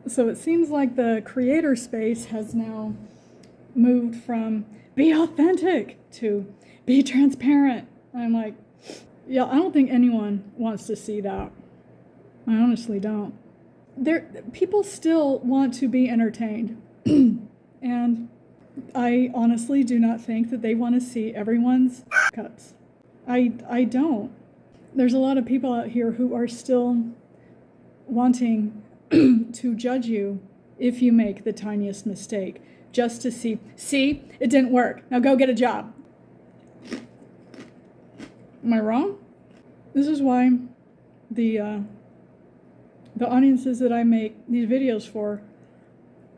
So it seems like the creator space has now moved from be authentic to be transparent. And I'm like, yeah, I don't think anyone wants to see that. I honestly don't. People still want to be entertained. And I honestly do not think that they want to see everyone's cuts. I don't. There's a lot of people out here who are still wanting to judge you if you make the tiniest mistake, just to see, it didn't work. Now go get a job. Am I wrong? This is why the audiences that I make these videos for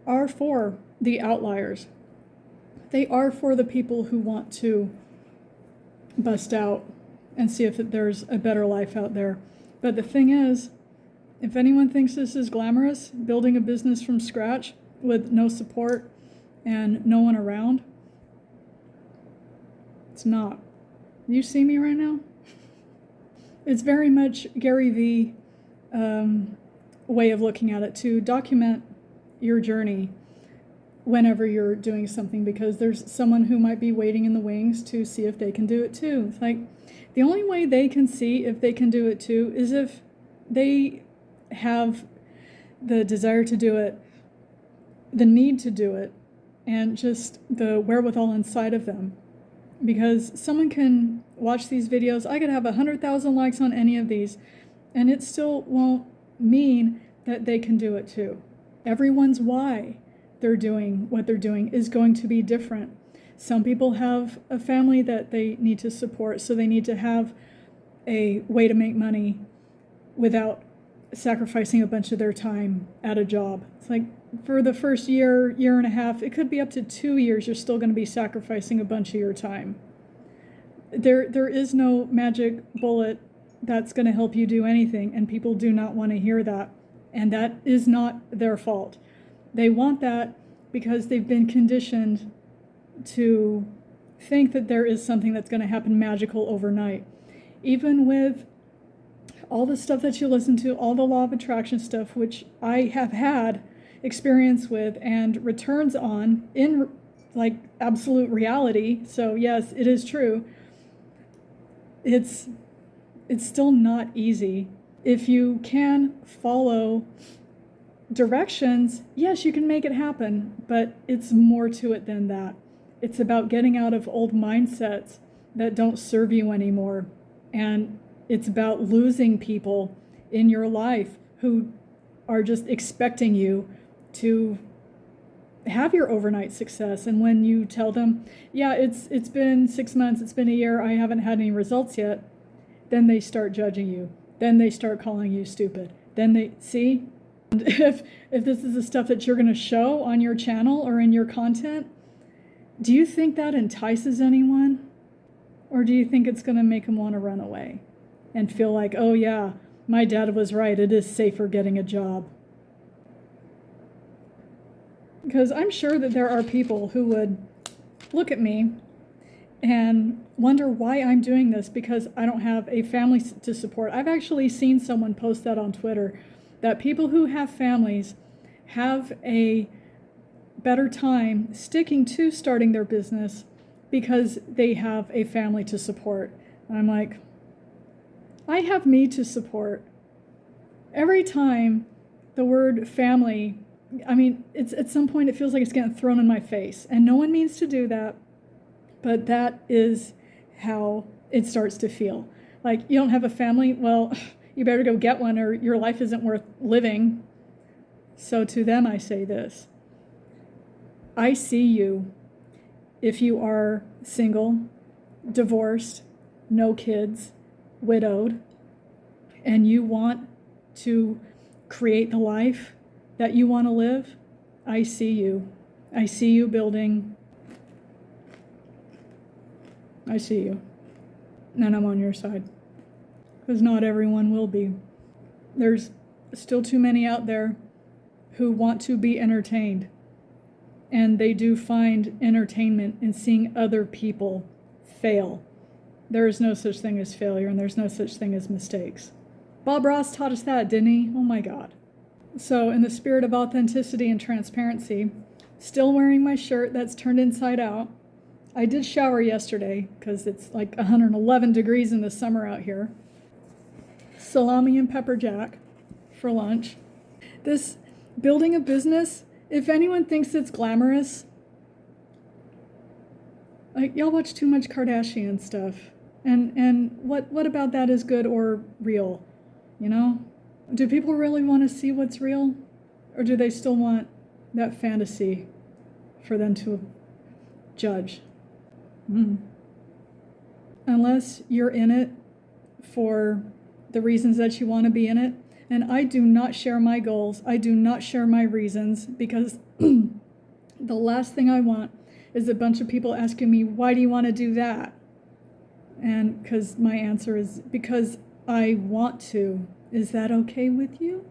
are for the outliers. They are for the people who want to bust out and see if there's a better life out there. But the thing is, if anyone thinks this is glamorous, building a business from scratch with no support and no one around, it's not. You see me right now? It's very much Gary Vee way of looking at it, to document your journey whenever you're doing something, because there's someone who might be waiting in the wings to see if they can do it too. It's like the only way they can see if they can do it too is if they have the desire to do it, the need to do it, and just the wherewithal inside of them. Because someone can watch these videos, I could have 100,000 likes on any of these, and it still won't mean that they can do it too. Everyone's why they're doing what they're doing is going to be different. Some people have a family that they need to support, so they need to have a way to make money without sacrificing a bunch of their time at a job. It's like for the first year, year and a half, it could be up to 2 years, you're still going to be sacrificing a bunch of your time. There is no magic bullet that's going to help you do anything, and people do not want to hear that. And that is not their fault. They want that because they've been conditioned to think that there is something that's going to happen magical overnight. Even with all the stuff that you listen to, all the law of attraction stuff, which I have had experience with and returns on in like absolute reality. So yes, it is true. It's still not easy. If you can follow directions, yes, you can make it happen, but it's more to it than that. It's about getting out of old mindsets that don't serve you anymore. And it's about losing people in your life who are just expecting you to have your overnight success. And when you tell them, yeah, it's been 6 months, it's been a year, I haven't had any results yet, then they start judging you. Then they start calling you stupid. Then they see, and if this is the stuff that you're going to show on your channel or in your content, do you think that entices anyone? Or do you think it's going to make them want to run away and feel like, oh yeah, my dad was right, it is safer getting a job? Because I'm sure that there are people who would look at me and wonder why I'm doing this because I don't have a family to support. I've actually seen someone post that on Twitter, that people who have families have a better time sticking to starting their business because they have a family to support. And I'm like, I have me to support. Every time the word family, I mean, it's at some point it feels like it's getting thrown in my face, and no one means to do that, but that is how it starts to feel. Like, you don't have a family? Well, you better go get one or your life isn't worth living. So to them, I say this. I see you if you are single, divorced, no kids, widowed, and you want to create the life that you want to live. I see you. I see you building. I see you. And I'm on your side. Because not everyone will be. There's still too many out there who want to be entertained. And they do find entertainment in seeing other people fail. There is no such thing as failure, and there's no such thing as mistakes. Bob Ross taught us that, didn't he? Oh my God. So in the spirit of authenticity and transparency, still wearing my shirt that's turned inside out. I did shower yesterday because it's like 111 degrees in the summer out here. Salami and pepper jack for lunch. This building a business, if anyone thinks it's glamorous, like, y'all watch too much Kardashian stuff. And what about that is good or real? You know? Do people really want to see what's real? Or do they still want that fantasy for them to judge? Unless you're in it for the reasons that you want to be in it. And I do not share my goals. I do not share my reasons, because the last thing I want is a bunch of people asking me, why do you want to do that? And because my answer is, because I want to. Is that okay with you?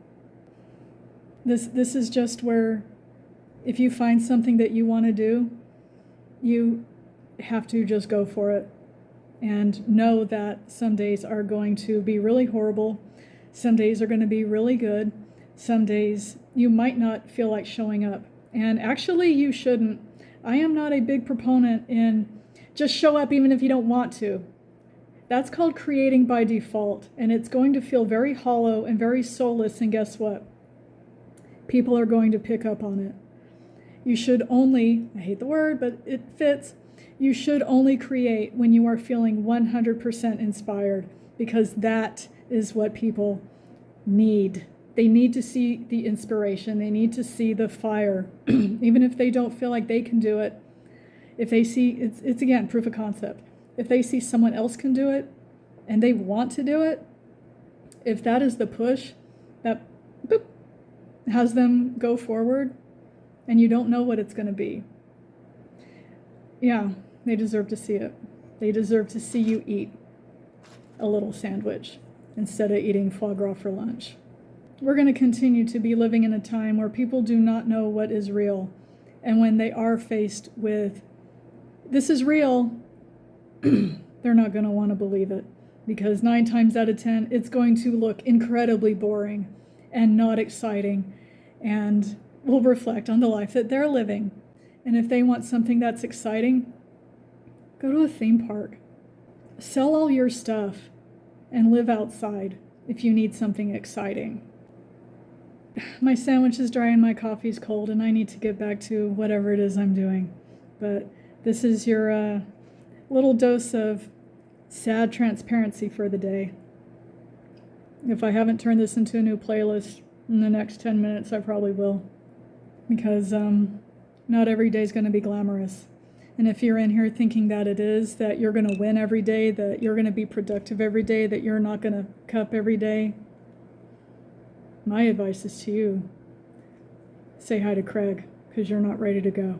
This is just where, if you find something that you want to do, you have to just go for it. And know that some days are going to be really horrible. Some days are going to be really good. Some days you might not feel like showing up. And actually, you shouldn't. I am not a big proponent in just show up even if you don't want to. That's called creating by default. And it's going to feel very hollow and very soulless. And guess what? People are going to pick up on it. You should only, I hate the word, but it fits. You should only create when you are feeling 100% inspired, because that is what people need. They need to see the inspiration. They need to see the fire, even if they don't feel like they can do it. If they see, it's again, proof of concept. If they see someone else can do it and they want to do it, if that is the push that boop, has them go forward, and you don't know what it's going to be. Yeah, they deserve to see it. They deserve to see you eat a little sandwich instead of eating foie gras for lunch. We're going to continue to be living in a time where people do not know what is real. And when they are faced with, this is real, they're not going to want to believe it. Because 9 times out of 10, it's going to look incredibly boring and not exciting, and will reflect on the life that they're living. And if they want something that's exciting, go to a theme park. Sell all your stuff and live outside if you need something exciting. My sandwich is dry and my coffee's cold, and I need to get back to whatever it is I'm doing. But this is your little dose of sad transparency for the day. If I haven't turned this into a new playlist in the next 10 minutes, I probably will. Because not every day is going to be glamorous. And if you're in here thinking that it is, that you're going to win every day, that you're going to be productive every day, that you're not going to cup every day, my advice is to you, say hi to Craig, because you're not ready to go.